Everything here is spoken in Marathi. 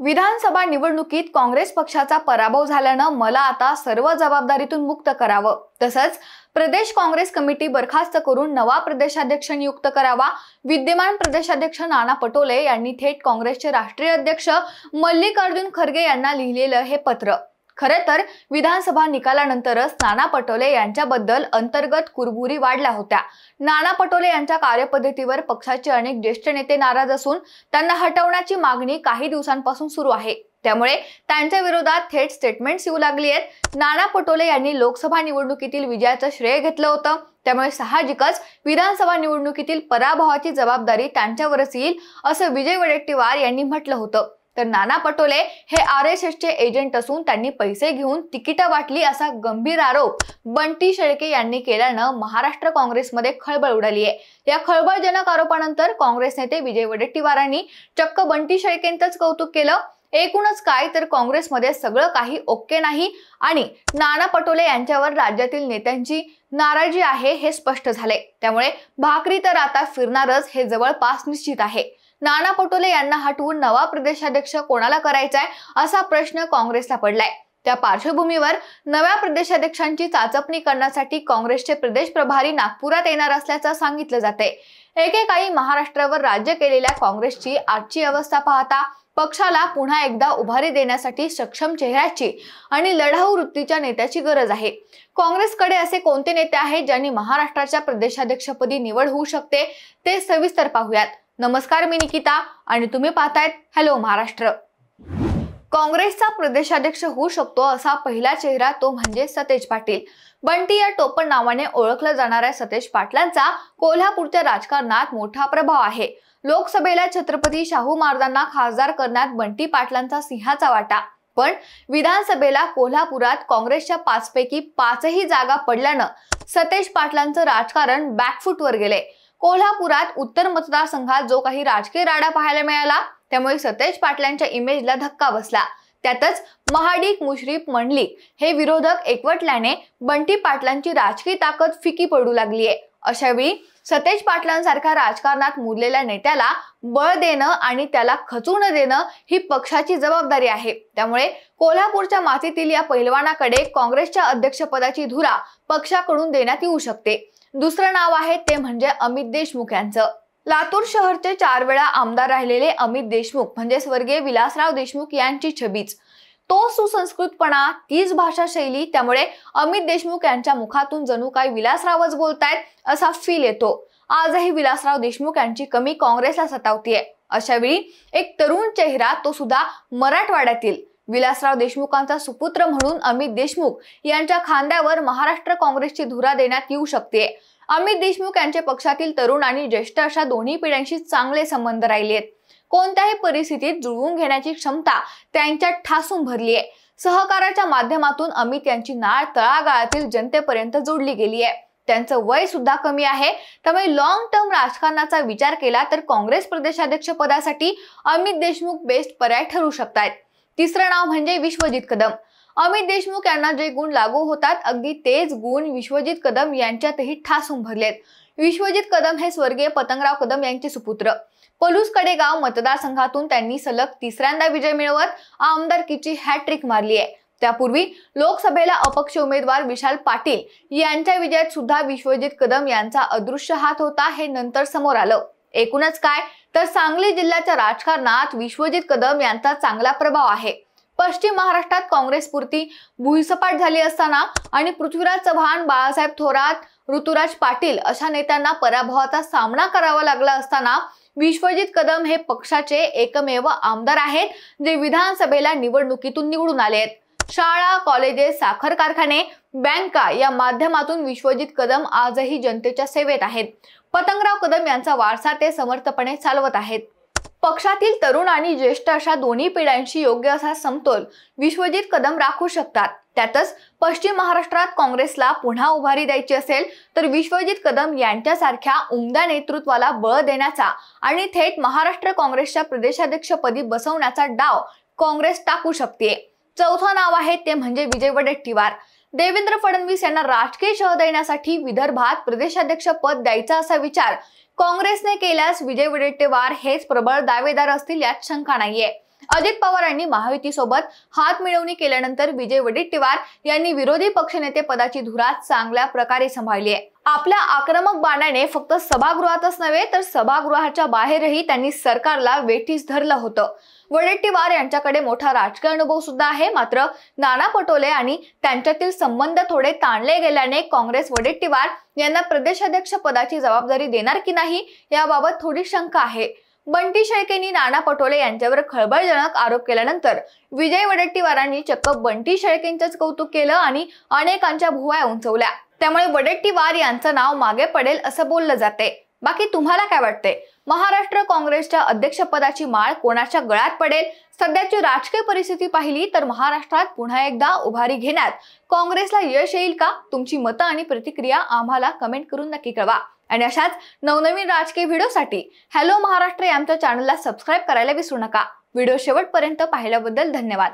विधानसभा निवडणुकीत काँग्रेस पक्षाचा पराभव झाल्यानं मला आता सर्व जबाबदारीतून मुक्त करावं, तसंच प्रदेश काँग्रेस कमिटी बरखास्त करून नवा प्रदेशाध्यक्ष नियुक्त करावा। विद्यमान प्रदेशाध्यक्ष नाना पटोले यांनी थेट काँग्रेसचे राष्ट्रीय अध्यक्ष मल्लिकार्जुन खरगे यांना लिहिलेलं हे पत्र। खरे तर विधानसभा निकालानंतरच नाना पटोले यांच्याबद्दल अंतर्गत कुरबुरी वाढल्या होत्या। नाना पटोले यांच्या कार्यपद्धतीवर पक्षाचे अनेक ज्येष्ठ नेते नाराज असून त्यांना हटवण्याची मागणी काही दिवसांपासून सुरू आहे। त्यामुळे त्यांच्या विरोधात थेट स्टेटमेंट्स येऊ लागली आहेत। नाना पटोले यांनी लोकसभा निवडणुकीतील विजयाचं श्रेय घेतलं होतं, त्यामुळे साहजिकच विधानसभा निवडणुकीतील पराभवाची जबाबदारी त्यांच्यावरच येईल असं विजय वडेट्टीवार यांनी म्हटलं होतं। तर नाना पटोले हे आरएसएसचे एजंट असून त्यांनी पैसे घेऊन तिकीट वाटली असा गंभीर आरोप बंटी शेळके यांनी केल्यानं महाराष्ट्र काँग्रेसमध्ये खळबळ उडाली आहे। या खळबळजनक आरोपानंतर काँग्रेस नेते विजय वडेट्टीवारांनी चक्क बंटी शेळकेंचंच कौतुक केलं। एकूणच काय तर काँग्रेसमध्ये सगळं काही ओके नाही आणि नाना पटोले यांच्यावर राज्यातील नेत्यांची नाराजी आहे हे स्पष्ट झाले। त्यामुळे भाकरी तर आता फिरणारच हे जवळपास निश्चित आहे। नाना पटोले यांना हटवून नवा प्रदेशाध्यक्ष कोणाला करायचाय असा प्रश्न काँग्रेसला पडलाय। त्या पार्श्वभूमीवर नव्या प्रदेशाध्यक्षांची चाचपणी करण्यासाठी काँग्रेसचे प्रदेश प्रभारी नागपुरात येणार असल्याचं सांगितलं जातंय। एकेकाळी महाराष्ट्रावर राज्य केलेल्या काँग्रेसची आजची अवस्था पाहता पक्षाला पुन्हा एकदा उभारी देण्यासाठी सक्षम चेहऱ्याची आणि लढाऊ वृत्तीच्या नेत्याची गरज आहे। काँग्रेसकडे असे कोणते नेते आहेत ज्यांनी महाराष्ट्राच्या प्रदेशाध्यक्षपदी निवड होऊ शकते ते सविस्तर पाहूयात। नमस्कार, मी निकिता आणि तुम्ही पाहतायत हॅलो महाराष्ट्र। काँग्रेसचा प्रदेशाध्यक्ष होऊ शकतो असा पहिला चेहरा तो म्हणजे सतेज पाटील। बंटी या टोपण नावाने ओळखलं जाणाऱ्या सतेज पाटलांचा कोल्हापूरच्या राजकारणात मोठा प्रभाव आहे। लोकसभेला छत्रपती शाहू महाराजांना खासदार करण्यात बंटी पाटलांचा सिंहाचा वाटा, पण विधानसभेला कोल्हापुरात काँग्रेसच्या 5 पैकी 5ही जागा पडल्यानं सतेज पाटलांचं राजकारण बॅकफूटवर गेले। कोल्हापुरात उत्तर मतदारसंघात जो काही राजकीय राडा पाहायला मिळाला त्यामुळे सतेज पाटलांच्या इमेजला धक्का बसला। त्यातच महाडिक मुश्रीफ मंडलिक हे विरोधक एकवटल्याने बंटी पाटलांची राजकीय ताकद फिकी पडू लागली आहे। अशा वेळी सतेज पाटलांसारख्या राजकारणात मुरलेल्या नेत्याला बळ देणं आणि त्याला खचू न देणं ही पक्षाची जबाबदारी आहे। त्यामुळे कोल्हापूरच्या मातीतील या पैलवानाकडे काँग्रेसच्या अध्यक्षपदाची धुरा पक्षाकडून देण्यात येऊ शकते। दुसरं नाव आहे ते म्हणजे अमित देशमुख यांचं। लातूर शहरचे 4 वेळा आमदार राहिलेले अमित देशमुख म्हणजे स्वर्गीय विलासराव देशमुख यांची छबीच, तो सुसंस्कृतपणा, तीच भाषा शैली, त्यामुळे अमित देशमुख यांच्या मुखातून जणू काय विलासरावच बोलतायत असा फील येतो। आजही विलासराव देशमुख यांची कमी काँग्रेसला सतावतीये। अशा वेळी एक तरुण चेहरा, तो सुद्धा मराठवाड्यातील, विलासराव देशमुखांचा सुपुत्र म्हणून अमित देशमुख यांच्या खांद्यावर महाराष्ट्र काँग्रेसची धुरा देण्यात येऊ शकते। अमित देशमुख यांचे पक्षातील तरुण आणि ज्येष्ठ अशा दोन्ही पिढ्यांशी चांगले संबंध राहिले आहेत। कोणत्याही परिस्थितीत जुळवून घेण्याची क्षमता त्यांच्यात ठासून भरली आहे। सहकाराच्या माध्यमातून अमित यांची नाळ तळागाळातील जनतेपर्यंत जोडली गेली आहे। त्यांचं वय सुद्धा कमी आहे, त्यामुळे लॉंग टर्म राजकारणाचा विचार केला तर काँग्रेस प्रदेशाध्यक्ष पदासाठी अमित देशमुख बेस्ट पर्याय ठरू शकतात। तिसरं नाव म्हणजे विश्वजित कदम। अमित देशमुख यांना जे गुण लागू होतात अगदी तेच गुण विश्वजित कदम यांच्यातही ठासून भरलेत। विश्वजित कदम हे स्वर्गीय पतंगराव कदम यांचे सुपुत्र। पलूस कडेगाव मतदारसंघातून त्यांनी सलग 3ऱ्यांदा विजय मिळवत आमदारकीची हॅट्रिक मारली आहे। त्यापूर्वी लोकसभेला अपक्ष उमेदवार विशाल पाटील यांच्या विजयात सुद्धा विश्वजित कदम यांचा अदृश्य हात होता हे नंतर समोर आलं। एकूणच काय तर सांगली जिल्ह्याच्या राजकारणात विश्वजित कदम यांचा चांगला प्रभाव आहे। पश्चिम महाराष्ट्रात काँग्रेसपुरती भुईसपाट झाली असताना आणि पृथ्वीराज चव्हाण, बाळासाहेब थोरात, ऋतुराज पाटील अशा नेत्यांना पराभवाचा सामना करावा लागला असताना विश्वजित कदम हे पक्षाचे एकमेव आमदार आहेत जे विधानसभेला निवडणुकीतून निवडून आले आहेत। शाळा, कॉलेजेस, साखर कारखाने, बँका या माध्यमातून विश्वजित कदम आजही जनतेच्या सेवेत आहेत। पतंगराव कदम यांचा वारसा ते समर्थपणे चालवत आहेत। पक्षातील तरुण आणि ज्येष्ठ अशा दोन्ही पिढ्यांशी योग्य असा समतोल विश्वजित कदम राखू शकतात। त्यातच पश्चिम महाराष्ट्रात काँग्रेसला पुन्हा उभारी द्यायची असेल तर विश्वजित कदम यांच्यासारख्या उमद्या नेतृत्वाला बळ देण्याचा आणि थेट महाराष्ट्र काँग्रेसच्या प्रदेशाध्यक्षपदी बसवण्याचा डाव काँग्रेस टाकू शकते। चौथं नाव आहे ते म्हणजे विजय वडेट्टीवार। देवेंद्र फडणवीस यांना राजकीय शह देण्यासाठी विदर्भात प्रदेशाध्यक्ष पद द्यायचा असा विचार काँग्रेसने केल्यास विजय वडेट्टीवार हेच प्रबळ दावेदार असतील यात शंका नाहीये। अजित पवार यांनी महायुतीसोबत हात मिळवणी केल्यानंतर विजय वडेट्टीवार यांनी विरोधी पक्षनेते पदाची धुरा चांगल्या प्रकारे सांभाळली आहे। आपल्या आक्रमक बाणाने फक्त सभागृहातच नव्हे तर सभागृहाच्या बाहेरही त्यांनी सरकारला वेठीस धरलं होतं। वडेट्टीवार यांच्याकडे मोठा राजकीय अनुभव सुद्धा आहे, मात्र नाना पटोले आणि त्यांच्यातील संबंध थोडे ताणले गेल्याने काँग्रेस वडेट्टीवार यांना प्रदेशाध्यक्ष पदाची जबाबदारी देणार की नाही याबाबत थोडी शंका आहे। बंटी शेळकेंनी नाना पटोले यांच्यावर खळबळजनक आरोप केल्यानंतर विजय वडेट्टीवारांनी चक्क बंटी शेळकेंचंच कौतुक केलं आणि अनेकांच्या भुवया उंचवल्या। त्यामुळे वडेट्टीवार यांचं नाव मागे पडेल असं बोललं जाते। बाकी तुम्हाला काय वाटते? महाराष्ट्र काँग्रेसच्या अध्यक्षपदाची माळ कोणाच्या गळ्यात पडेल? सध्याची राजकीय परिस्थिती पाहिली तर महाराष्ट्रात पुन्हा एकदा उभारी घेण्यात काँग्रेसला यश येईल का? तुमची मतं आणि प्रतिक्रिया आम्हाला कमेंट करून नक्की कळवा। आणि अशाच नवनवीन राजकीय व्हिडिओसाठी हॅलो महाराष्ट्र या आमच्या चॅनलला सबस्क्राईब करायला विसरू नका। व्हिडिओ शेवटपर्यंत पाहिल्याबद्दल धन्यवाद।